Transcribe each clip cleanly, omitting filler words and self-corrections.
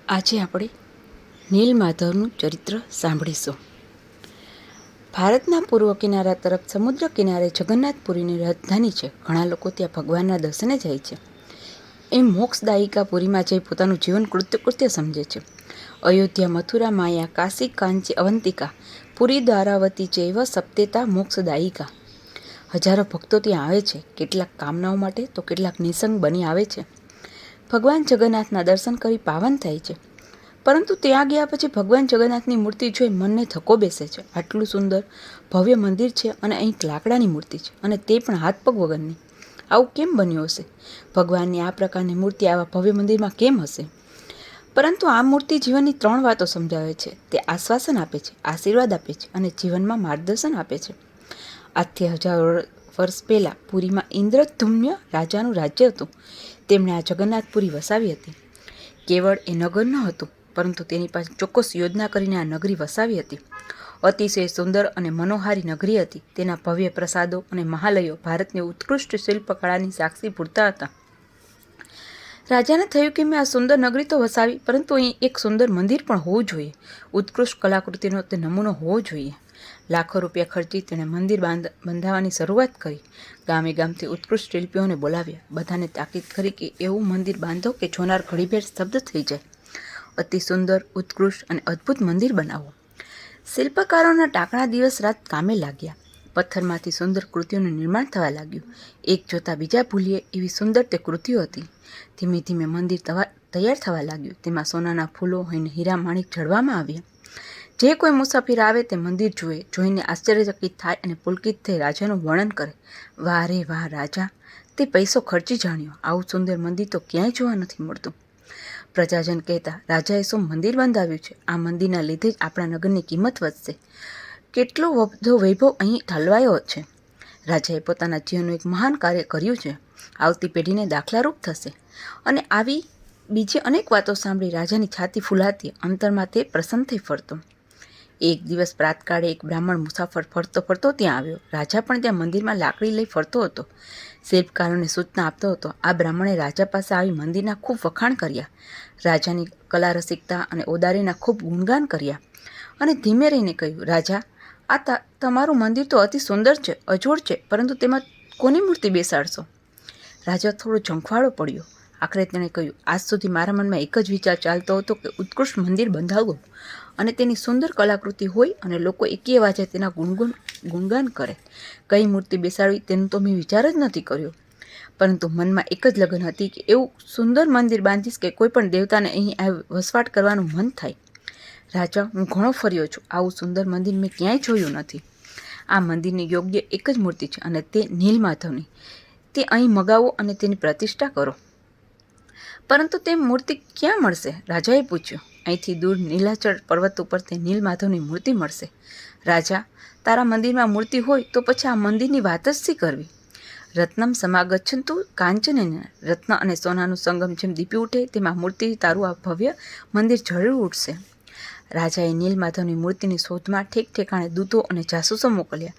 આજે આપણે નીલમાધવનું ચરિત્ર સાંભળીશું. ભારતના પૂર્વ કિનારા તરફ સમુદ્ર કિનારે જગન્નાથપુરીની રાજધાની છે. ઘણા લોકો ત્યાં ભગવાનના દર્શને જાય છે. એ મોક્ષદાયિકા પુરીમાં જઈ પોતાનું જીવન કૃત્ય સમજે છે. અયોધ્યા, મથુરા, માયા, કાશી, કાંચી, અવંતિકા, પુરી, દ્વારાવતી ચૈવ સપ્તેતા મોક્ષદાયિકા. હજારો ભક્તો ત્યાં આવે છે, કેટલાક કામનાઓ માટે તો કેટલાક નિસંગ બની આવે છે. ભગવાન જગન્નાથના દર્શન કરી પાવન થાય છે. પરંતુ ત્યાં ગયા પછી ભગવાન જગન્નાથની મૂર્તિ જોઈ મનને ધક્કો બેસે છે. આટલું સુંદર ભવ્ય મંદિર છે અને અહીં લાકડાની મૂર્તિ છે, અને તે પણ હાથ પગ વગરની. આવું કેમ બન્યું હશે? ભગવાનની આ પ્રકારની મૂર્તિ આવા ભવ્ય મંદિરમાં કેમ હશે? પરંતુ આ મૂર્તિ જીવનની 3 વાતો સમજાવે છે. તે આશ્વાસન આપે છે, આશીર્વાદ આપે છે અને જીવનમાં માર્ગદર્શન આપે છે. આજથી હજારો વર્ષ પહેલાં પુરીમાં ઇન્દ્રધુમ્ય રાજાનું રાજ્ય હતું. તેમણે આ જગન્નાથપુરી વસાવી હતી. કેવળ એ નગર ન હતું, પરંતુ તેની પાસે ચોક્કસ યોજના કરીને આ નગરી વસાવી હતી. અતિશય સુંદર અને મનોહારી નગરી હતી. તેના ભવ્ય પ્રસાદો અને મહાલયો ભારતની ઉત્કૃષ્ટ શિલ્પકળાની સાક્ષી પૂરતા હતા. રાજાને થયું કે મેં આ સુંદર નગરી તો વસાવી, પરંતુ અહીં એક સુંદર મંદિર પણ હોવું જોઈએ. ઉત્કૃષ્ટ કલાકૃતિનો તે નમૂનો હોવો જોઈએ. લાખો રૂપિયા ખર્ચી તેણે મંદિર બંધાવવાની શરૂઆત કરી. ગામે ગામથી ઉત્કૃષ્ટ શિલ્પીઓને બોલાવ્યા. બધાને તાકીદ કરી કે એવું મંદિર બાંધો કે જોનાર ઘડીભેર સ્તબ્ધ થઈ જાય. અતિ સુંદર, ઉત્કૃષ્ટ અને અદ્ભુત મંદિર બનાવો. શિલ્પકારોના ટાંકણા દિવસ રાત કામે લાગ્યા. પથ્થરમાંથી સુંદર કૃતિઓનું નિર્માણ થવા લાગ્યું. એક જોતા બીજા ભૂલીએ એવી સુંદર તે કૃતિઓ હતી. ધીમે ધીમે મંદિર તૈયાર થવા લાગ્યું. તેમાં સોનાના ફૂલો અને હીરા માણિક જડવામાં આવ્યા. જે કોઈ મુસાફિર આવે તે મંદિર જુએ, જોઈને આશ્ચર્યચકિત થાય અને પુલકિત થઈ રાજાનું વર્ણન કરે. વાહ રે વાહ રાજા, તે પૈસો ખર્ચી જાણ્યો. આવું સુંદર મંદિર તો ક્યાંય જોવા નથી મળતું. પ્રજાજન કહેતા, રાજાએ શું મંદિર બંધાવ્યું છે? આ મંદિરના લીધે જ આપણા નગરની કિંમત વધશે. કેટલો બધો વૈભવ અહીં ઠલવાયો છે. રાજાએ પોતાના જીવનનું એક મહાન કાર્ય કર્યું છે. આવતી પેઢીને દાખલારૂપ થશે. અને આવી બીજી અનેક વાતો સાંભળી રાજાની છાતી ફૂલાતી. અંતરમાં તે પ્રસન્ન થઈ ફરતો. એક દિવસ પ્રાતકાળે એક બ્રાહ્મણ મુસાફર ફરતો ફરતો ત્યાં આવ્યો. રાજા પણ ત્યાં મંદિરમાં લાકડી લઈ ફરતો હતો. શિલ્પકારોને સૂચના આપતો હતો. આ બ્રાહ્મણે રાજા પાસે આવી મંદિરના ખૂબ વખાણ કર્યા. રાજાની કલા રસિકતા અને ઓદારીના ખૂબ ગુણગાન કર્યા. અને ધીમે રહીને કહ્યું, રાજા, આ તમારું મંદિર તો અતિ સુંદર છે, અજોડ છે, પરંતુ તેમાં કોની મૂર્તિ બેસાડશો? રાજા થોડો ઝંખવાળો પડ્યો. આખરે તેણે કહ્યું, આજ સુધી મારા મનમાં એક જ વિચાર ચાલતો હતો કે ઉત્કૃષ્ટ મંદિર બંધાવવું અને તેની સુંદર કલાકૃતિ હોય અને લોકો એકી અવાજે તેના ગુણગાન કરે. કઈ મૂર્તિ બેસાડવી તેનું તો મેં વિચાર જ નથી કર્યો. પરંતુ મનમાં એક જ લગન હતી કે એવું સુંદર મંદિર બાંધીશ કે કોઈ પણ દેવતાને અહીં વસવાટ કરવાનું મન થાય. રાજા, હું ઘણો ફર્યો છું. આવું સુંદર મંદિર મેં ક્યાંય જોયું નથી. આ મંદિરની યોગ્ય એક જ મૂર્તિ છે અને તે નીલમાધવની. તે અહીં મગાવો અને તેની પ્રતિષ્ઠા કરો. પરંતુ તે મૂર્તિ ક્યાં મળશે? રાજાએ પૂછ્યું. અહીંથી દૂર નીલાચળ પર્વત ઉપર તે નીલમાધવની મૂર્તિ મળશે. રાજા, તારા મંદિરમાં મૂર્તિ હોય તો પછી આ મંદિરની વાત જ શી કરવી? રત્નમ સમાગચ્છન્તુ કાંચનેન. રત્ન અને સોનાનું સંગમ જેમ દીપી ઉઠે તેમાં મૂર્તિ તારું આ ભવ્ય મંદિર જરૂર ઉઠશે. રાજાએ નીલમાધવની મૂર્તિની શોધમાં ઠેક ઠેકાણે દૂતો અને જાસૂસો મોકલ્યા,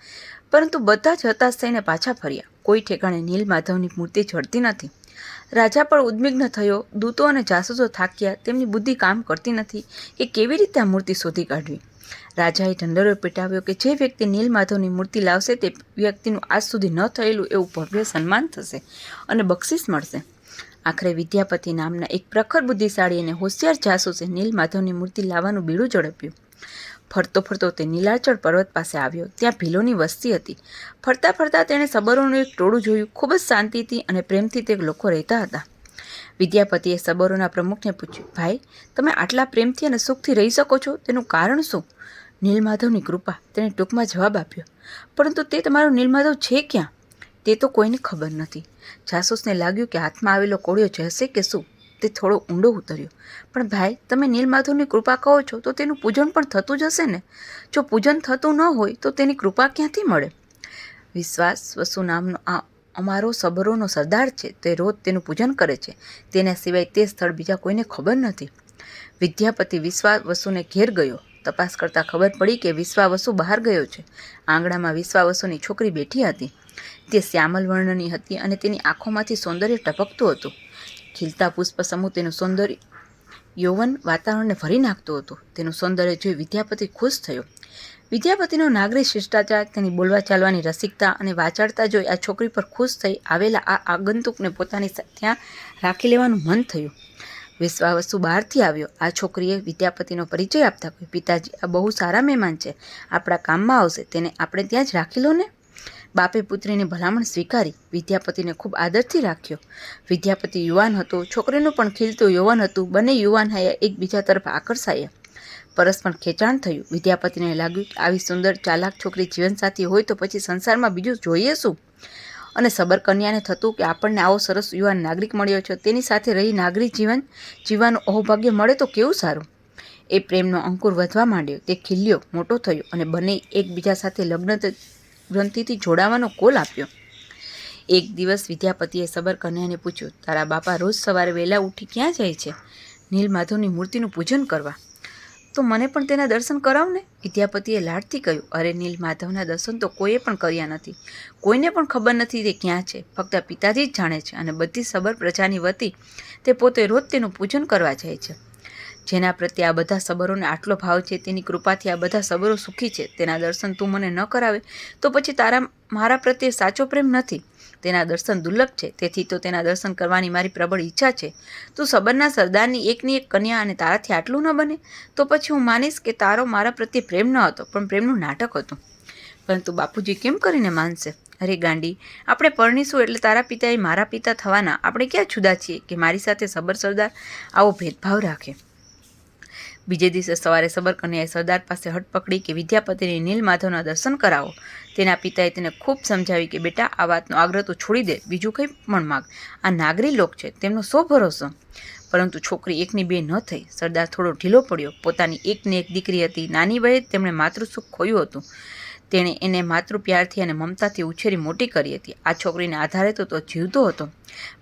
પરંતુ બધા જ હતાશ થઈને પાછા ફર્યા. કોઈ ઠેકાણે નીલમાધવની મૂર્તિ જડતી નથી. રાજા પણ ઉદ્વિગ્ન થયો. દૂતો અને જાસૂસો થાક્યા. તેમની બુદ્ધિ કામ કરતી નથી કે કેવી રીતે આ મૂર્તિ શોધી કાઢવી. રાજાએ ઢંઢેરો પેટાવ્યો કે જે વ્યક્તિ નીલમાધવની મૂર્તિ લાવશે તે વ્યક્તિનું આજ સુધી ન થયેલું એવું ભવ્ય સન્માન થશે અને બક્ષિસ મળશે. આખરે વિદ્યાપતિ નામના એક પ્રખર બુદ્ધિશાળી અને હોશિયાર જાસૂસે નીલમાધવની મૂર્તિ લાવવાનું બીડું ઝડપ્યું. ફરતો ફરતો તે નીલાચળ પર્વત પાસે આવ્યો. ત્યાં ભીલોની વસ્તી હતી. ફરતા ફરતા તેણે સબરોનું એક ટોળું જોયું. ખૂબ જ શાંતિથી અને પ્રેમથી તે લોકો રહેતા હતા. વિદ્યાપતિએ સબરોના પ્રમુખને પૂછ્યું, ભાઈ, તમે આટલા પ્રેમથી અને સુખથી રહી શકો છો, તેનું કારણ શું? નીલમાધવની કૃપા, તેણે ટૂંકમાં જવાબ આપ્યો. પરંતુ તે તમારો નીલમાધવ છે ક્યાં? તે તો કોઈને ખબર નથી. જાસૂસને લાગ્યું કે હાથમાં આવેલો કોળિયો જશે કે શું. તે થોડો ઊંડો ઉતર્યો. પણ ભાઈ, તમે નીલમાધવની કૃપા કહો છો તો તેનું પૂજન પણ થતું જ હશે ને? જો પૂજન થતું ન હોય તો તેની કૃપા ક્યાંથી મળે? વિશ્વાસ વસુ નામનો આ અમારો સબરોનો સરદાર છે. તે રોજ તેનું પૂજન કરે છે. તેના સિવાય તે સ્થળ બીજા કોઈને ખબર નથી. વિદ્યાપતિ વિશ્વાવસુને ઘેર ગયો. તપાસ કરતા ખબર પડી કે વિશ્વાવસુ બહાર ગયો છે. આંગણામાં વિશ્વાવસુની છોકરી બેઠી હતી. તે શ્યામલ વર્ણની હતી અને તેની આંખોમાંથી સૌંદર્ય ટપકતું હતું. ખીલતા પુષ્પ સમૂહ તેનું સૌંદર્ય યૌવન વાતાવરણને ભરી નાખતું હતું. તેનું સૌંદર્ય જોઈ વિદ્યાપતિ ખુશ થયો. વિદ્યાપતિનો નાગરિક શિષ્ટાચાર, તેની બોલવા ચાલવાની રસિકતા અને વાચાળતા જોઈ આ છોકરી પર ખુશ થઈ આવેલા આ આગંતુકને પોતાની ત્યાં રાખી લેવાનું મન થયું. વિશ્વાવસુ બહારથી આવ્યો. આ છોકરીએ વિદ્યાપતિનો પરિચય આપતા કહ્યું, પિતાજી, આ બહુ સારા મહેમાન છે, આપણા કામમાં આવશે, તેને આપણે ત્યાં જ રાખી લો ને. બાપે પુત્રીની ભલામણ સ્વીકારી. વિદ્યાપતિને ખૂબ આદરથી રાખ્યો. વિદ્યાપતિ યુવાન હતો, છોકરીનું પણ ખીલતું યૌવન હતું. બંને યુવાન હૈયા એકબીજા તરફ આકર્ષાયા. પરસ્પર ખેંચાણ થયું. વિદ્યાપતિને લાગ્યું કે આવી સુંદર ચાલાક છોકરી જીવનસાથી હોય તો પછી સંસારમાં બીજું જોઈએ શું? અને સબર કન્યાને થતું કે આપણને આવો સરસ યુવાન નાગરિક મળ્યો છે, તેની સાથે રહી નાગરિક જીવન જીવવાનું અહોભાગ્ય મળે તો કેવું સારું. એ પ્રેમનો અંકુર વધવા માંડ્યો. તે ખીલ્યો, મોટો થયો અને બંને એકબીજા સાથે લગ્ન ગ્રંથિથી જોડાવાનો કોલ આપ્યો. એક દિવસ વિદ્યાપતિએ સબર કન્યાને પૂછ્યું, તારા બાપા રોજ સવારે વહેલા ઉઠી ક્યાં જાય છે? નીલમાધવની મૂર્તિનું પૂજન કરવા. તો મને પણ તેના દર્શન કરાવ ને. વિદ્યાપતિએ લાડથી કહ્યું, અરે નીલમાધવના દર્શન તો કોઈએ પણ કર્યા નથી. કોઈને પણ ખબર નથી તે ક્યાં છે. ફક્ત પિતાજી જ જાણે છે અને બધી સબર પ્રજાની વતી તે પોતે રોજ તેનું પૂજન કરવા જાય છે. જેના પ્રત્યે આ બધા સબરોને આટલો ભાવ છે, તેની કૃપાથી આ બધા સબરો સુખી છે. તેના દર્શન તું મને ન કરાવે તો પછી મારા પ્રત્યે સાચો પ્રેમ નથી. તેના દર્શન દુર્લભ છે, તેથી તો તેના દર્શન કરવાની મારી પ્રબળ ઈચ્છા છે. તું સબરના સરદારની એકની એક કન્યા અને તારાથી આટલું ન બને તો પછી હું માનીશ કે તારો મારા પ્રત્યે પ્રેમ ન હતો, પણ પ્રેમનું નાટક હતું. પરંતુ બાપુજી કેમ કરીને માનશે? અરે ગાંડી, આપણે પરણીશું એટલે તારા પિતાએ મારા પિતા થવાના. આપણે ક્યાં જુદા છીએ કે મારી સાથે સબર સરદાર આવો ભેદભાવ રાખે? બીજે દિવસે સવારે સબર કન્યાએ સરદાર પાસે હટ પકડી કે વિદ્યાપતિને નીલમાધવના દર્શન કરાવો. તેના પિતાએ તેને ખૂબ સમજાવી કે બેટા, આ વાતનો આગ્રહ તો છોડી દે, બીજું કંઈ પણ માગ. આ નાગરી લોક છે, તેમનો સો ભરોસો. પરંતુ છોકરી એકની બે ન થઈ. સરદાર થોડો ઢીલો પડ્યો. પોતાની એકને એક દીકરી હતી. નાની વયે તેમણે માતૃસુખ ખોયું હતું. તેણે એને માતૃ પ્યારથી અને મમતાથી ઉછેરી મોટી કરી હતી. આ છોકરીને આધારે તો જીવતો હતો.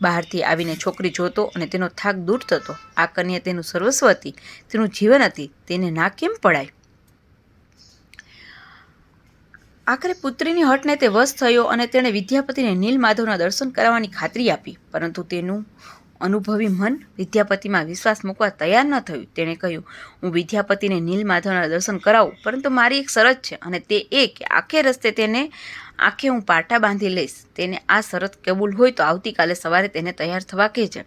બહારથી આવીને છોકરી જોતો અને તેનો થાક દૂર થતો. આ કન્યા તેનું સર્વસ્વ હતી, તેનું જીવન હતી. તેને ના કેમ પડાય? આખરે પુત્રીની હઠને તે વશ થયો અને તેણે વિદ્યાપતિને નીલમાધવના દર્શન કરાવવાની ખાતરી આપી. પરંતુ તેનું અનુભવી મન વિદ્યાપતિમાં વિશ્વાસ મૂકવા તૈયાર ન થયું. તેણે કહ્યું, હું વિદ્યાપતિને નીલમાધવના દર્શન કરાવું, પરંતુ મારી એક શરત છે, અને તે એ કે આખે રસ્તે તેને આંખે હું પાટા બાંધી લઈશ. તેને આ શરત કબૂલ હોય તો આવતીકાલે સવારે તેને તૈયાર થવા કહેજે.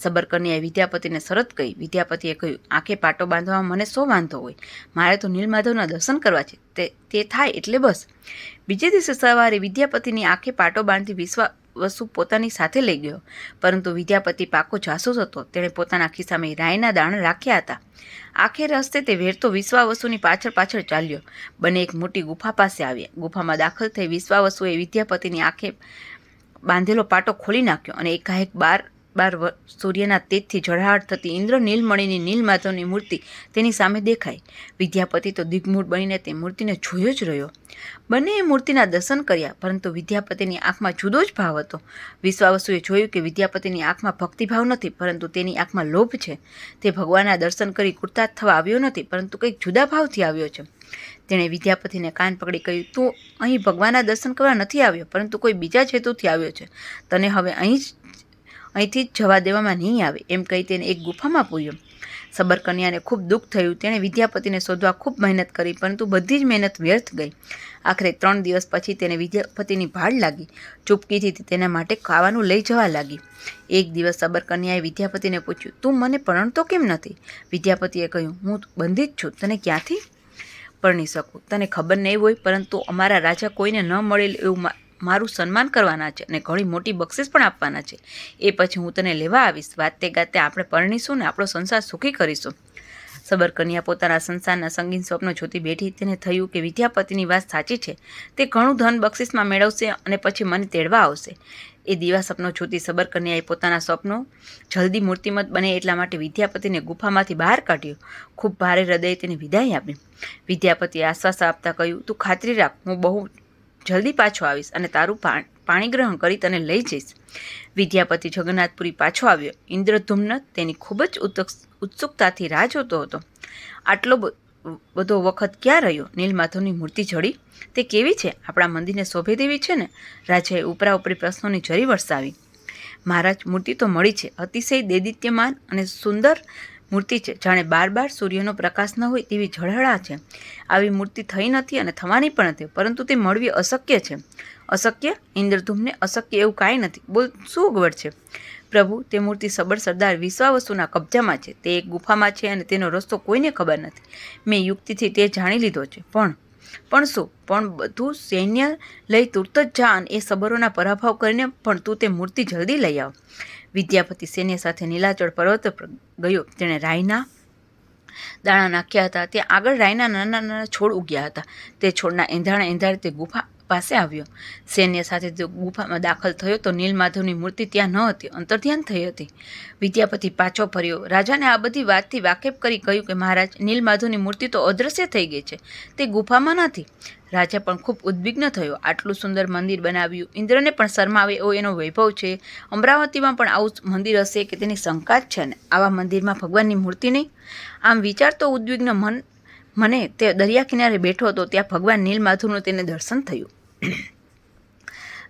સબર કન્યાએ વિદ્યાપતિને શરત કહી. વિદ્યાપતિએ કહ્યું, આંખે પાટો બાંધવામાં મને શો વાંધો હોય? મારે તો નીલમાધવના દર્શન કરવા છે, તે થાય એટલે બસ. બીજે દિવસે સવારે વિદ્યાપતિની આંખે પાટો બાંધી વિશ્વાવસુ પોતાની સાથે લઈ ગયો. પરંતુ વિદ્યાપતિ પાકો જાસૂસ હતો. તેણે પોતાના ખિસ્સામાં રાઈના દાણા રાખ્યા હતા. આખે રસ્તે તે વેરતો વિશ્વાવસુની પાછળ પાછળ ચાલ્યો. બંને એક મોટી ગુફા પાસે આવ્યા. ગુફામાં દાખલ થઈ વિશ્વાવસુએ વિદ્યાપતિની આંખે બાંધેલો પાટો ખોલી નાખ્યો અને એકાએક બાર સૂર્યના તેજથી ઝળહળ થતી ઇન્દ્ર નીલમણીની નીલમાધવની મૂર્તિ તેની સામે દેખાઈ. વિદ્યાપતિ તો દિગ્મૂઢ બનીને તે મૂર્તિને જોયો જ રહ્યો. બંનેએ મૂર્તિના દર્શન કર્યા, પરંતુ વિદ્યાપતિની આંખમાં જુદો જ ભાવ હતો. વિશ્વાવસુએ જોયું કે વિદ્યાપતિની આંખમાં ભક્તિભાવ નથી, પરંતુ તેની આંખમાં લોભ છે. તે ભગવાનના દર્શન કરી કૃતાર્થ થવા આવ્યો નથી, પરંતુ કંઈક જુદા ભાવથી આવ્યો છે. તેણે વિદ્યાપતિને કાન પકડી કહ્યું, તું અહીં ભગવાનના દર્શન કરવા નથી આવ્યો, પરંતુ કોઈ બીજા જ હેતુથી આવ્યો છે. તને હવે અહીંથી જ જવા દેવામાં નહીં આવે. એમ કહી તેને એક ગુફામાં પૂર્યો. સબર કન્યાને ખૂબ દુઃખ થયું. તેણે વિદ્યાપતિને શોધવા ખૂબ મહેનત કરી, પરંતુ બધી જ મહેનત વ્યર્થ ગઈ. આખરે 3 દિવસ પછી તેને વિદ્યાપતિની ભાળ લાગી. ચૂપકીથી તેના માટે ખાવાનું લઈ જવા લાગી. એક દિવસ સબર કન્યાએ વિદ્યાપતિને પૂછ્યું, તું મને પરણતો કેમ નથી? વિદ્યાપતિએ કહ્યું, હું બંધિત છું, તને ક્યાંથી પરણી શકું? તને ખબર નહીં હોય, પરંતુ અમારા રાજા કોઈને ન મળેલ એવું મારું સન્માન કરવાના છે અને ઘણી મોટી બક્ષિસ પણ આપવાના છે. એ પછી હું તને લેવા આવીશ. વાતે ગાતે આપણે પરણીશું ને આપણો સંસાર સુખી કરીશું. સબર કન્યા પોતાના સંસારના સંગીન સ્વપ્નો જોતી બેઠી. તેને થયું કે વિદ્યાપતિની વાત સાચી છે. તે ઘણું ધન બક્ષિસમાં મેળવશે અને પછી મને તેડવા આવશે. એ દીવા સપનો જોતી સબર કન્યાએ પોતાના સ્વપ્નો જલ્દી મૂર્તિમત બને એટલા માટે વિદ્યાપતિને ગુફામાંથી બહાર કાઢ્યો. ખૂબ ભારે હૃદયે તેને વિદાય આપી. વિદ્યાપતિએ આશ્વાસ આપતા કહ્યું, તું ખાતરી રાખ, હું બહુ જલ્દી પાછો આવીશ અને તારું પાણી ગ્રહણ કરી તને લઈ જઈશ. વિદ્યાપતિ જગન્નાથપુરી પાછો આવ્યો. ઇન્દ્રધુમ્ન તેની ખૂબ જ ઉત્સુકતાથી રાહ જોતો હતો. આટલો બધો વખત ક્યાં રહ્યો? નીલમાધવની મૂર્તિ જડી? તે કેવી છે? આપણા મંદિરને શોભે દેવી છે ને? રાજાએ ઉપરા ઉપરી પ્રશ્નોની ઝરી વરસાવી. મહારાજ, મૂર્તિ તો મળી છે. અતિશય દૈદિત્યમાન અને સુંદર મૂર્તિ છે, જાણે બાર સૂર્યનો પ્રકાશ ન હોય તેવી ઝળહળા છે. આવી મૂર્તિ થઈ નથી અને થવાની પણ નથી, પરંતુ તે મળવી અશક્ય છે. અશક્ય? ઇન્દ્રધૂમને અશક્ય એવું કાંઈ નથી. બોલ, શું અગવડ છે? પ્રભુ, તે મૂર્તિ સબર સરદાર વિશ્વાવસુના કબજામાં છે. તે એક ગુફામાં છે અને તેનો રસ્તો કોઈને ખબર નથી. મેં યુક્તિથી તે જાણી લીધો છે. પણ શું? પણ બધું સૈન્ય લઈ તુરત જ જા અને એ સબરોના પરાભવ કરીને પણ તું તે મૂર્તિ જલ્દી લઈ આવ. વિદ્યાપતિ સૈન્ય સાથે નીલાચળ પર્વત પર ગયો. તેણે રાઈના દાણા નાખ્યા હતા. ત્યાં આગળ રાઈના નાના નાના છોડ ઉગ્યા હતા. તે છોડના એંધાણે તે ગુફા પાસે આવ્યો. સૈન્ય સાથે તે ગુફામાં દાખલ થયો તો નીલમાધવની મૂર્તિ ત્યાં ન હતી, અંતર્ધ્યાન થઈ હતી. વિદ્યાપતિ પાછો ફર્યો. રાજાને આ બધી વાતથી વાકેફ કરી કહ્યું કે મહારાજ, નીલમાધવની મૂર્તિ તો અદૃશ્ય થઈ ગઈ છે, તે ગુફામાં નથી. રાજા પણ ખૂબ ઉદ્વિગ્ન થયો. આટલું સુંદર મંદિર બનાવ્યું, ઇન્દ્રને પણ શરમાવે એવો એનો વૈભવ છે. અમરાવતીમાં પણ આવું મંદિર હશે કે તેની શંકા જ છે ને આવા મંદિરમાં ભગવાનની મૂર્તિ નહીં? આમ વિચારતો ઉદ્વિગ્ન મને તે દરિયા કિનારે બેઠો હતો. ત્યાં ભગવાન નીલમાધવનું તેને દર્શન થયું.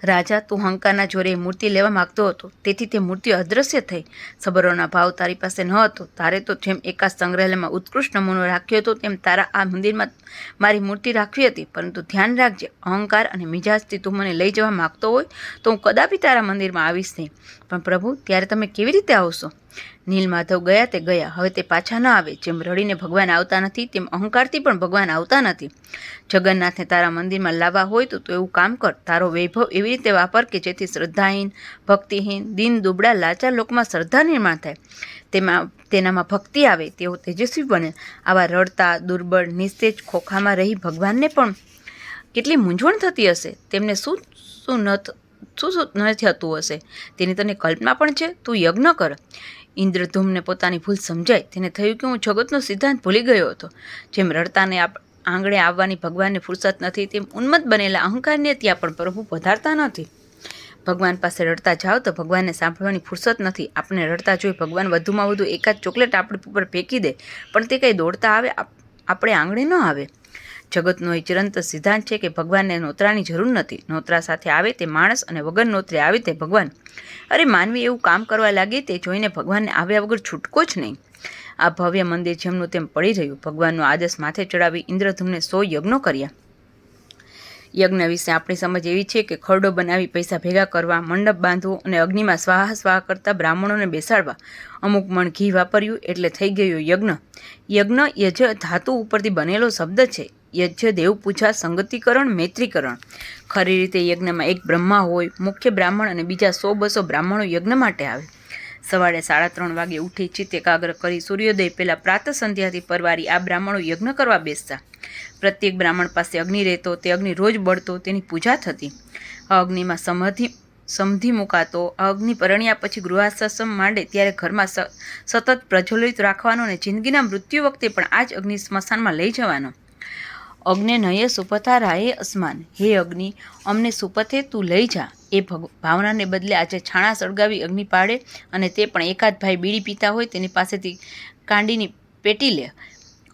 રાજા, તું હંકારના જોરે મૂર્તિ લેવા માગતો હતો, તેથી તે મૂર્તિ અદૃશ્ય થઈ. સબરોના ભાવ તારી પાસે ન હતો. તારે તો જેમ એકાદ સંગ્રહાલયમાં ઉત્કૃષ્ટ નમૂનો રાખ્યો હતો, તેમ તારા આ મંદિરમાં મારી મૂર્તિ રાખવી હતી. પરંતુ ધ્યાન રાખજે, અહંકાર અને મિજાજથી તું મને લઈ જવા માગતો હોય તો હું કદાપી તારા મંદિરમાં આવીશ નહીં. પણ પ્રભુ, ત્યારે તમે કેવી રીતે આવશો? નીલમાધવ ગયા તે ગયા, હવે તે પાછા ન આવે. જેમ રડીને ભગવાન આવતા નથી, તેમ અહંકારથી પણ ભગવાન આવતા નથી. જગન્નાથને તારા મંદિરમાં લાવવા હોય તો તું એવું કામ કર, તારો વૈભવ એવી રીતે વાપર કે જેથી શ્રદ્ધાહીન, ભક્તિહીન, દીન દુબળા લાચાર લોકોમાં શ્રદ્ધા નિર્માણ થાય, તેનામાં ભક્તિ આવે, તેઓ તેજસ્વી બને. આવા રડતા, દુર્બળ, નિસ્તેજ ખોખામાં રહી ભગવાનને પણ કેટલી મૂંઝવણ થતી હશે. તેમને શું નથી થતું હશે, તેની તને કલ્પના પણ છે. તું યજ્ઞ કર. ઇન્દ્રધૂમને પોતાની ભૂલ સમજાય. તેને થયું કે હું જગતનો સિદ્ધાંત ભૂલી ગયો હતો. જેમ રડતાને આંગણે આવવાની ભગવાનને ફુરસત નથી, તેમ ઉન્મત્ત બનેલા અહંકારને ત્યાં પણ પ્રભુ પધારતા નથી. ભગવાન પાસે રડતા જાઓ તો ભગવાનને સાંભળવાની ફુરસત નથી. આપણે રડતા જોઈ ભગવાન વધુમાં વધુ એકાદ ચોકલેટ આપણી ઉપર ફેંકી દે, પણ તે કંઈ દોડતા આવે, આપણે આંગણે ન આવે. જગતનો એ ચિરંત સિદ્ધાંત છે કે ભગવાનને નોતરાની જરૂર નથી. નોતરા સાથે આવે તે માણસ અને વગર નોતરે આવે તે ભગવાન. અરે, માનવી એવું કામ કરવા લાગે તે જોઈને ભગવાનને આવ્યા વગર છૂટકો જ નહીં. આ ભવ્ય મંદિર જેમનું તેમ પડી રહ્યું. ભગવાનનો આદેશ માથે ચડાવી ઇન્દ્રધૂમને 100 યજ્ઞો કર્યા. યજ્ઞ વિશે આપણી સમજ એવી છે કે ખરડો બનાવી પૈસા ભેગા કરવા, મંડપ બાંધવો અને અગ્નિમાં સ્વાહા કરતા બ્રાહ્મણોને બેસાડવા. અમુક મણ ઘી વાપર્યું એટલે થઈ ગયો યજ્ઞ. યજ્ઞ યજ ધાતુ ઉપરથી બનેલો શબ્દ છે. યજ્ઞ દેવ પૂજા, સંગતિકરણ, મૈત્રીકરણ. ખરી રીતે યજ્ઞમાં એક બ્રહ્મા હોય, મુખ્ય બ્રાહ્મણ અને બીજા 100-200 બ્રાહ્મણો યજ્ઞ માટે આવે. સવારે 3:30 વાગે ઉઠી ચિત્ત એકાગ્ર કરી સૂર્યોદય પહેલા પ્રાતઃ સંધ્યાથી પરવારી આ બ્રાહ્મણો યજ્ઞ કરવા બેસતા. પ્રત્યેક બ્રાહ્મણ પાસે અગ્નિ રહેતો, તે અગ્નિ રોજ બળતો, તેની પૂજા થતી. આ અગ્નિમાં સમધિ મુકાતો. આ અગ્નિ પરણ્યા પછી ગૃહાશ્રમ માંડે ત્યારે ઘરમાં સતત પ્રજ્વલિત રાખવાનો અને જિંદગીના મૃત્યુ વખતે પણ આ જ અગ્નિ સ્મશાનમાં લઈ જવાનો. અગ્નિ નયે સુપથા રાયે અસમાન. હે અગ્નિ, અમને સુપથે તું લઈ જા. એ ભાવનાને બદલે આજે છાણા સળગાવી અગ્નિ પાડે અને તે પણ એકાદ ભાઈ બીડી પીતા હોય તેની પાસેથી કાંડીની પેટી લે,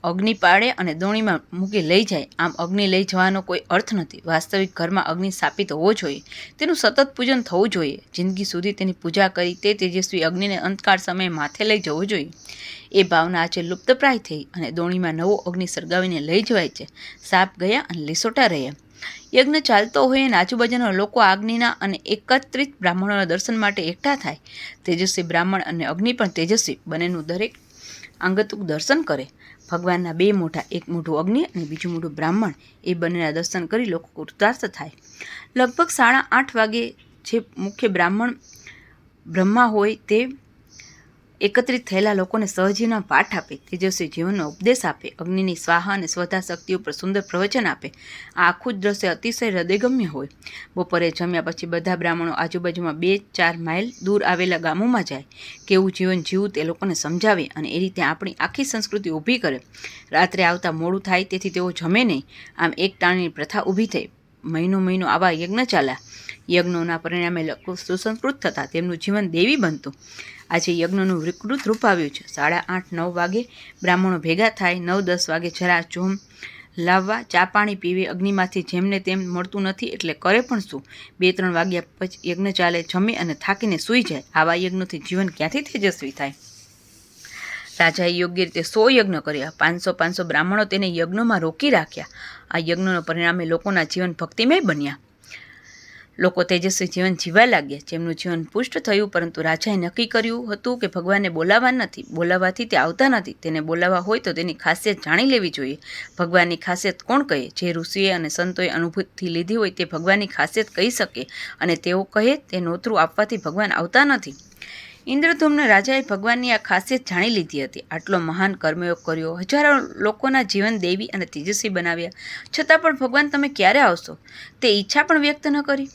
અગ્નિ પાડે અને દોણીમાં મૂકી લઈ જાય. આમ અગ્નિ લઈ જવાનો કોઈ અર્થ નથી. વાસ્તવિક ઘરમાં અગ્નિ સ્થાપિત હોવો જોઈએ, તેનું સતત પૂજન થવું જોઈએ. જિંદગી સુધી તેની પૂજા કરી તે તેજસ્વી અગ્નિને અંતકાળ સમયે માથે લઈ જવું જોઈએ. એ ભાવના આજે લુપ્તપ્રાય થઈ અને દોણીમાં નવો અગ્નિ સળગાવીને લઈ જવાય છે. સાપ ગયા અને લીસોટા રહ્યા. યજ્ઞ ચાલતો હોય અને આજુબાજુના લોકો અગ્નિના અને એકત્રિત બ્રાહ્મણોના દર્શન માટે એકઠા થાય. તેજસ્વી બ્રાહ્મણ અને અગ્નિ પણ તેજસ્વી બંનેનું દરેક અંગતુક દર્શન કરે. ભગવાનના 2 મોઢા, એક મોઢું અગ્નિ અને બીજું મોઢું બ્રાહ્મણ, એ બંનેના દર્શન કરી લોકો કૃતાર્થ થાય. લગભગ 8:30 વાગે જે મુખ્ય બ્રહ્મા હોય તે એકત્રિત થયેલા લોકોને સહજીવનના પાઠ આપે, તેજસ્વી જીવનનો ઉપદેશ આપે, અગ્નિની સ્વાહા અને સ્વધા શક્તિ ઉપર સુંદર પ્રવચન આપે. આ આખું જ દ્રશ્ય અતિશય હૃદયગમ્ય હોય. બપોરે જમ્યા પછી બધા બ્રાહ્મણો આજુબાજુમાં 2-4 માઇલ દૂર આવેલા ગામોમાં જાય. કેવું જીવન જીવવું તે લોકોને સમજાવે અને એ રીતે આપણી આખી સંસ્કૃતિ ઊભી કરે. રાત્રે આવતા મોડું થાય તેથી તેઓ જમે નહીં. આમ એક ટાણીની પ્રથા ઊભી થઈ. મહિનો આવા યજ્ઞ ચાલ્યા. યજ્ઞોના પરિણામે લોકો સુસંસ્કૃત થતા, તેમનું જીવન દેવી બનતું. આજે યજ્ઞનું વિકૃત રૂપ આવ્યું છે. 8:30-9 વાગે બ્રાહ્મણો ભેગા થાય, 9-10 વાગે જરા જોમ લાવવા, ચા પાણી પીવે. અગ્નિમાંથી જેમને તેમ મળતું નથી એટલે કરે પણ શું? 2-3 વાગ્યા પછી યજ્ઞ ચાલે, જમે અને થાકીને સૂઈ જાય. આવા યજ્ઞોથી જીવન ક્યાંથી તેજસ્વી થાય? રાજાએ યોગ્ય રીતે 100 યજ્ઞ કર્યા. 500 બ્રાહ્મણો તેને યજ્ઞોમાં રોકી રાખ્યા. આ યજ્ઞોના પરિણામે લોકોના જીવન ભક્તિમય બન્યા. લોકો તેજસ્વી જીવન જીવવા લાગ્યા. જેમનું જીવન પુષ્ટ થયું, પરંતુ રાજાએ નક્કી કર્યું હતું કે ભગવાનને બોલાવવા નથી. બોલાવવાથી તે આવતા નથી. તેને બોલાવવા હોય તો તેની ખાસિયત જાણી લેવી જોઈએ. ભગવાનની ખાસિયત કોણ કહે? જે ઋષિએ અને સંતોએ અનુભૂતિ લીધી હોય તે ભગવાનની ખાસિયત કહી શકે, અને તેઓ કહે તે નોતરું આપવાથી ભગવાન આવતા નથી. ઇન્દ્રધૂમ્ન રાજાએ ભગવાનની આ ખાસિયત જાણી લીધી હતી. આટલો મહાન કર્મયોગ કર્યો, હજારો લોકોના જીવન દેવી અને તેજસ્વી બનાવ્યા, છતાં પણ ભગવાન તમે ક્યારે આવશો તે ઈચ્છા પણ વ્યક્ત ન કરી.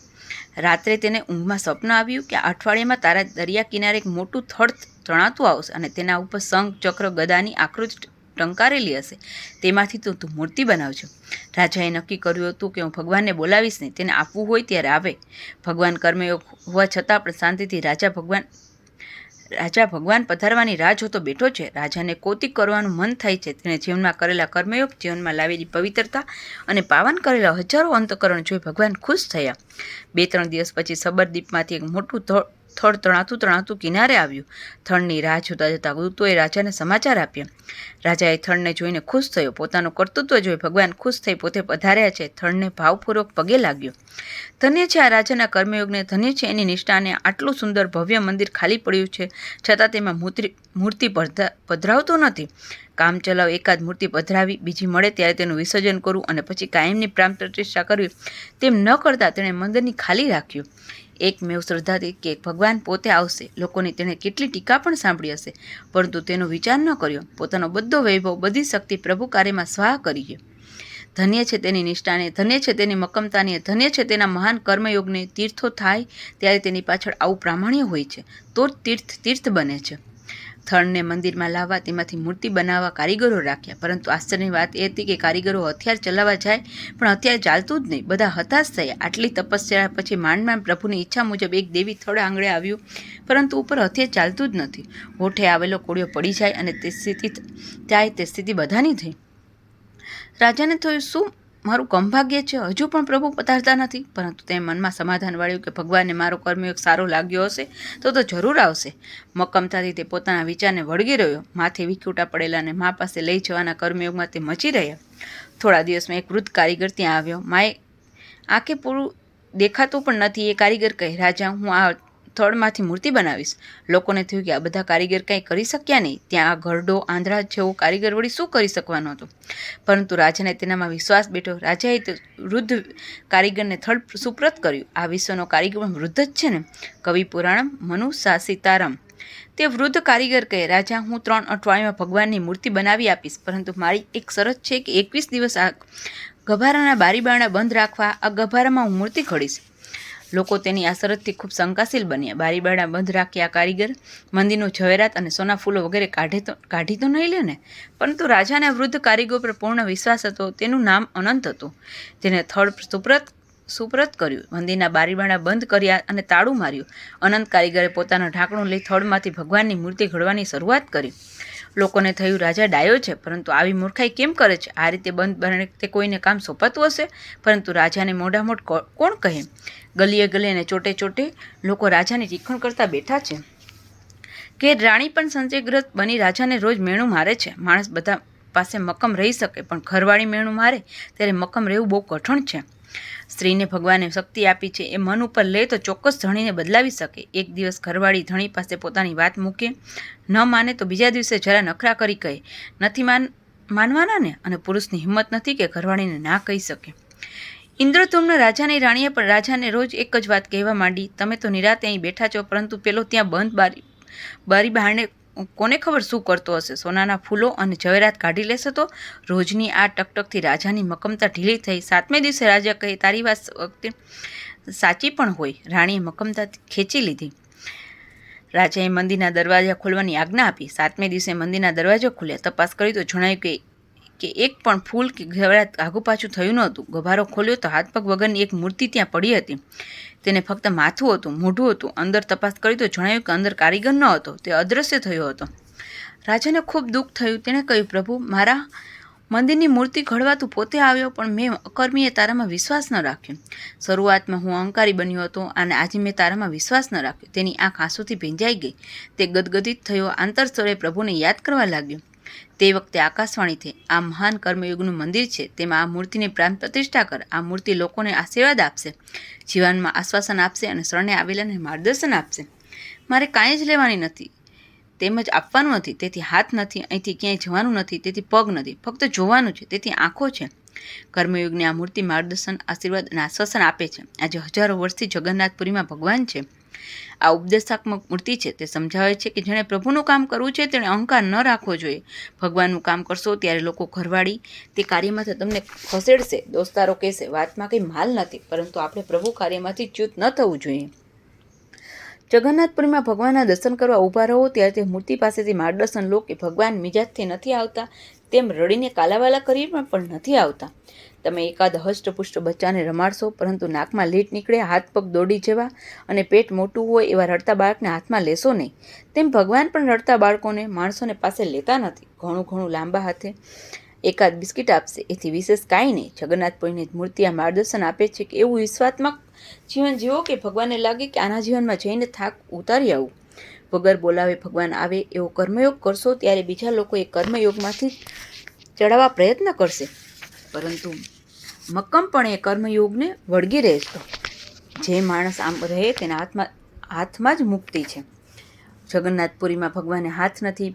રાત્રે તેને ઊંઘમાં સ્વપ્ન આવ્યું કે અઠવાડિયામાં તારા દરિયા કિનારે એક મોટું થડ તણાતું આવશે અને તેના ઉપર શંખ, ચક્ર, ગદાની આકૃતિ ટંકારેલી હશે. તેમાંથી તું મૂર્તિ બનાવજો. રાજાએ નક્કી કર્યું હતું કે હું ભગવાનને બોલાવીશ નહીં, તેને આપવું હોય ત્યારે આવે. ભગવાન કર્મયોગ હોવા છતાં પણ શાંતિથી રાજા ભગવાન પધારવાની રાહ જોતો બેઠો છે. રાજાને કૌતિક કરવાનું મન થાય છે. તેણે જીવનમાં કરેલા કર્મયોગ, જીવનમાં લાવેલી પવિત્રતા અને પાવન કરેલા હજારો અંતકરણ જોઈ ભગવાન ખુશ થયા. 2-3 દિવસ પછી સબરદીપમાંથી એક મોટું થડ તણાતું કિનારે આવ્યું. થડની રાહ જોતા દૂતોએ રાજાને સમાચાર આપ્યા. રાજાએ થડને જોઈને ખુશ થયો. પોતાનું કર્તૃત્વ જોઈ ભગવાન ખુશ થઈ પોતે પધાર્યા છે. થડને ભાવપૂર્વક પગે લાગ્યો. ધન્ય છે આ રાજાના કર્મયોગને, ધન્ય છે એની નિષ્ઠાને. આટલું સુંદર ભવ્ય મંદિર ખાલી પડ્યું છે, છતાં તેમાં મૂર્તિ પધરાવતો નથી. કામ ચલાવ એકાદ મૂર્તિ પધરાવી, બીજી મળે ત્યારે તેનું વિસર્જન કરવું અને પછી કાયમની પ્રાણ પ્રતિષ્ઠા કરવી, તેમ ન કરતા તેણે મંદિરની ખાલી રાખ્યું. એકમેવ શ્રદ્ધાથી કે ભગવાન પોતે આવશે. લોકોની તેણે કેટલી ટીકા પણ સાંભળી હશે, પરંતુ તેનો વિચાર ન કર્યો. પોતાનો બધો વૈભવ, બધી શક્તિ પ્રભુ કાર્યમાં સ્વાહ કરી. ધન્ય છે તેની નિષ્ઠાને, ધન્ય છે તેની મક્કમતાને, ધન્ય છે તેના મહાન કર્મયોગને. તીર્થો થાય ત્યારે તેની પાછળ આવું પ્રામાણ્ય હોય છે, તો જ તીર્થ બને છે. થડને મંદિરમાં લાવવા, તેમાંથી મૂર્તિ બનાવવા કારીગરો રાખ્યા, પરંતુ આશ્ચર્યની વાત એ હતી કે કારીગરો હથિયાર ચલાવવા જાય પણ હથિયાર ચાલતું જ નહીં. બધા હતાશ થયા. આટલી તપસ્યા પછી માંડ પ્રભુની ઈચ્છા મુજબ એક દેવી થડ આંગળે આવ્યું, પરંતુ ઉપર હથિયાર ચાલતું જ નથી. હોઠે આવેલો કોળિયો પડી જાય અને તે સ્થિતિ બધાની થઈ. રાજાને થયું, શું મારું કમભાગ્ય છે? હજુ પણ પ્રભુ પધારતા નથી. પરંતુ તે મનમાં સમાધાન વાળ્યું કે ભગવાનને મારો કર્મયોગ સારો લાગ્યો હશે તો જરૂર આવશે. મક્કમતાથી તે પોતાના વિચારને વળગી રહ્યો. માથે વિખૂટા પડેલા અને મા પાસે લઈ જવાના કર્મયોગમાં તે મચી રહ્યા. થોડા દિવસમાં એક વૃદ્ધ કારીગર ત્યાં આવ્યો. માએ આંખે પૂરું દેખાતું પણ નથી. એ કારીગર કહે, રાજા, હું આ થડમાંથી મૂર્તિ બનાવીશ. લોકોને થયું કે આ બધા કારીગર કંઈ કરી શક્યા નહીં. ત્યાં આ ઘરડો, આંધળા જેવો કારીગર વળી શું કરી શકવાનો હતો? પરંતુ રાજાને તેનામાં વિશ્વાસ બેઠો. રાજાએ તે વૃદ્ધ કારીગરને થડ સુપ્રત કર્યું. આ વિશ્વનો કારીગર પણ વૃદ્ધ જ છે ને? કવિ પુરાણમ મનુ શાસિતારમ. તે વૃદ્ધ કારીગર કહે, રાજા, હું 3 અઠવાડિયામાં ભગવાનની મૂર્તિ બનાવી આપીશ, પરંતુ મારી એક શરત છે કે 21 દિવસ આ ગભારાના બારીબારણા બંધ રાખવા. આ ગભારામાં હું મૂર્તિ ઘડીશ. લોકો તેની આ શરતથી ખૂબ શંકાશીલ બન્યા. બારીબારણા બંધ રાખ્યા. કારીગર મંદિરનો ઝવેરાત અને સોના ફૂલો વગેરે કાઢી તો નહીં લે ને? પરંતુ રાજાને વૃદ્ધ કારીગર પર પૂર્ણ વિશ્વાસ હતો. તેનું નામ અનંત હતું. તેને થડ સુપ્રત કર્યું. મંદિરના બારીબારણા બંધ કર્યા અને તાળું માર્યું. અનંત કારીગરે પોતાના ઢાંકણું લઈ થડમાંથી ભગવાનની મૂર્તિ ઘડવાની શરૂઆત કરી. લોકોને થયું, રાજા ડાયો છે, પરંતુ આવી મૂર્ખાઈ કેમ કરે છે? આ રીતે બંધ તે કોઈને કામ સોંપાતું હશે? પરંતુ રાજાને મોઢામોઢ કોણ કહે? ગલીએ અને ચોટે લોકો રાજાની ટીખણ કરતા બેઠા છે કે રાણી પણ સંશયગ્રસ્ત બની રાજાને રોજ મેણું મારે છે. માણસ બધા પાસે મક્કમ રહી શકે, પણ ઘરવાળી મેણું મારે ત્યારે મક્કમ રહેવું બહુ કઠણ છે. સ્ત્રીને ભગવાને શક્તિ આપી છે. એ મન ઉપર લે તો ચોક્કસ ધણીને બદલાવી શકે. એક દિવસ ઘરવાળી ધણી પાસે પોતાની વાત મૂકે, ન માને તો બીજા દિવસે જરા નખરા કરી કહે, નથી માનવાના ને? અને પુરુષની હિંમત નથી કે ઘરવાળીને ના કહી શકે. ઇન્દ્રધૂમ્ન રાજાની રાણીએ પણ રાજાને રોજ એક જ વાત કહેવા માંડી, તમે તો નિરાતે અહીં બેઠા છો, પરંતુ પેલો ત્યાં બંધ બારી બહારને કોને ખબર શું કરતો હશે? સોનાના ફૂલો અને ઝવેરાત કાઢી લેશે તો? રોજની આ ટકટકથી રાજાની મક્કમતા ઢીલી થઈ. 7મે દિવસે રાજા કહે, તારી વાત વખતે સાચી પણ હોય. રાણીએ મક્કમતાથી ખેંચી લીધી. રાજાએ મંદિરના દરવાજા ખોલવાની આજ્ઞા આપી. 7મે દિવસે મંદિરના દરવાજા ખુલ્યા. તપાસ કરી તો જણાયું કે એક પણ ફૂલ કે ઝવેરાત આગુ પાછું થયું નહોતું. ગભારો ખોલ્યો તો હાથ પગ વગરની એક મૂર્તિ ત્યાં પડી હતી. તેને ફક્ત માથું હતું, મોઢું હતું. અંદર તપાસ કરી તો જણાયું કે અંદર કારીગર ન હતો, તે અદૃશ્ય થયો હતો. રાજાને ખૂબ દુઃખ થયું. તેણે કહ્યું, પ્રભુ, મંદિરની મૂર્તિ ઘડવા તું પોતે આવ્યો, પણ મેં અકર્મીએ તારામાં વિશ્વાસ ન રાખ્યો. શરૂઆતમાં હું અહંકારી બન્યો હતો અને આજે મેં તારામાં વિશ્વાસ ન રાખ્યો. તેની આંખ આંસુથી ભીંજાઈ ગઈ. તે ગદગદિત થયો, આંતરસ્તરે પ્રભુને યાદ કરવા લાગ્યો. તે વખતે આકાશવાણી થઈ, આ મહાન કર્મયુગનું મંદિર છે, તેમાં આ મૂર્તિની પ્રાણ પ્રતિષ્ઠા કર. આ મૂર્તિ લોકોને આશીર્વાદ આપશે, જીવનમાં આશ્વાસન આપશે અને શરણે આવેલાને માર્ગદર્શન આપશે. મારે કાંઈ જ લેવાની નથી, તેમજ આપવાનું નથી, તેથી હાથ નથી, અહીંથી ક્યાંય જવાનું નથી, તેથી પગ નથી, ફક્ત જોવાનું છે, તેથી આંખો છે. કર્મયુગની આ મૂર્તિ માર્ગદર્શન, આશીર્વાદ અને આશ્વાસન આપે છે. આજે હજારો વર્ષથી જગન્નાથપુરીમાં ભગવાન છે. આ ઉપદેશાત્મક મૂર્તિ છે. તે સમજાવે છે કે જેણે પ્રભુનું કામ કરવું છે તેણે અહંકાર ન રાખવો જોઈએ. ભગવાનનું કામ કરશો ત્યારે લોકો ઘરવાળી તે કાર્યમાંથી તમને ખસેડશે. દોસ્તારો કહેશે વાતમાં કંઈ માલ નથી, પરંતુ આપણે પ્રભુ કાર્યમાંથી ચ્યુત ન થવું જોઈએ. જગન્નાથપુરીમાં ભગવાનના દર્શન કરવા ઊભા રહો ત્યારે તે મૂર્તિ પાસેથી માર્ગદર્શન લો કે ભગવાન મિજાજથી નથી આવતા, તેમ રડીને કાલાવાલા કરીને પણ નથી આવતા. તમે એકાદ હષ્ટપુષ્ટ બચ્ચાને રમાડશો, પરંતુ નાકમાં લીટ નીકળે, હાથ પગ દોડી જવા અને પેટ મોટું હોય એવા રડતા બાળકને હાથમાં લેશો નહીં. તેમ ભગવાન પણ રડતા બાળકોને, માણસોને પાસે લેતા નથી. ઘણું લાંબા હાથે એકાદ બિસ્કિટ આપશે, એથી વિશેષ કાંઈ નહીં. જગન્નાથપુરીની મૂર્તિ આ માર્ગદર્શન આપે છે કે એવું વિશ્વાત્મક જીવન જીવો કે ભગવાનને લાગે કે આના જીવનમાં જઈને થાક ઉતારી આવું. વગર બોલાવે ભગવાન આવે એવો કર્મયોગ કરશો ત્યારે બીજા લોકો એ કર્મયોગમાંથી ચડાવવા પ્રયત્ન કરશે, પરંતુ મક્કમપણે કર્મયોગને વળગી રહેશો. જે માણસ આમ રહે તેના હાથમાં જ મુક્તિ છે. જગન્નાથપુરીમાં ભગવાનને હાથ નથી.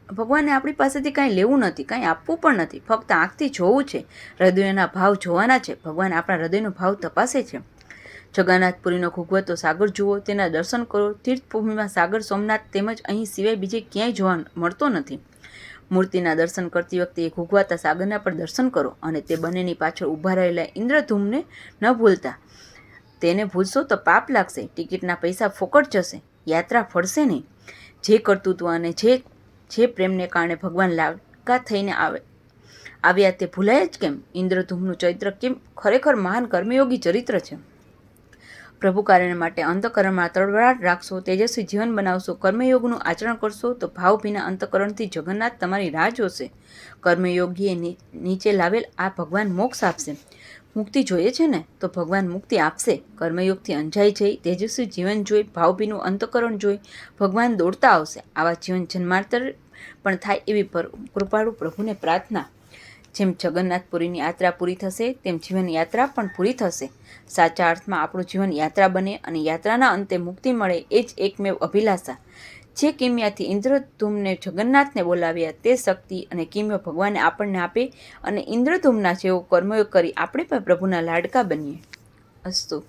ભગવાનને આપણી પાસેથી કાંઈ લેવું નથી, કાંઈ આપવું પણ નથી, ફક્ત આંખથી જોવું છે, હૃદયના ભાવ જોવાના છે. ભગવાન આપણા હૃદયનો ભાવ તપાસે છે. જગન્નાથપુરીનો ઘૂઘવતો સાગર જુઓ, તેના દર્શન કરો. તીર્થભૂમિમાં સાગર સોમનાથ તેમજ અહીં સિવાય બીજે ક્યાંય જોવા મળતો નથી. મૂર્તિના દર્શન કરતી વખતે એ ઘૂઘવાતા સાગરના પણ દર્શન કરો અને તે બંનેની પાછળ ઊભા રહેલા ઇન્દ્રધૂમને ન ભૂલતા. તેને ભૂલશો તો પાપ લાગશે, ટિકિટના પૈસા ફોકટ જશે, યાત્રા ફળશે નહીં. જે કર્તૃત્વ અને જે પ્રેમને કારણે ભગવાન લાડકા થઈને આવ્યા તે ભૂલાય જ કેમ? ઇન્દ્રધૂમનું ચરિત્ર કેમ ખરેખર મહાન કર્મયોગી ચરિત્ર છે. પ્રભુ કાર્ય માટે અંતઃકરણમાં તળવળાટ રાખશો, તેજસ્વી જીવન બનાવશો, કર્મયોગનું આચરણ કરશો તો ભાવભીના અંતઃકરણથી જગન્નાથ તમારી રાહ જોશે. કર્મયોગીએ નીચે લાવેલ આ ભગવાન મોક્ષ આપશે. મુક્તિ જોઈએ છે ને, તો ભગવાન મુક્તિ આપશે. કર્મયોગથી અંજાઈ જઈ, તેજસ્વી જીવન જોઈ, ભાવભીનું અંતઃકરણ જોઈ ભગવાન દોડતા આવશે. આવા જીવન જન્માંતર પણ થાય એવી કૃપાળુ પ્રભુને પ્રાર્થના. જેમ જગન્નાથપુરીની યાત્રા પૂરી થશે, તેમ જીવન યાત્રા પણ પૂરી થશે. સાચા અર્થમાં આપણું જીવન યાત્રા બને અને યાત્રાના અંતે મુક્તિ મળે એ જ એકમેવ અભિલાષા. જે કિમિયાથી ઇન્દ્રધૂમને જગન્નાથને બોલાવ્યા તે શક્તિ અને કિમિયો ભગવાને આપણને આપે અને ઇન્દ્રધૂમના જેવો કર્મયોગ કરી આપણે પણ પ્રભુના લાડકા બનીએ. અસ્તુ.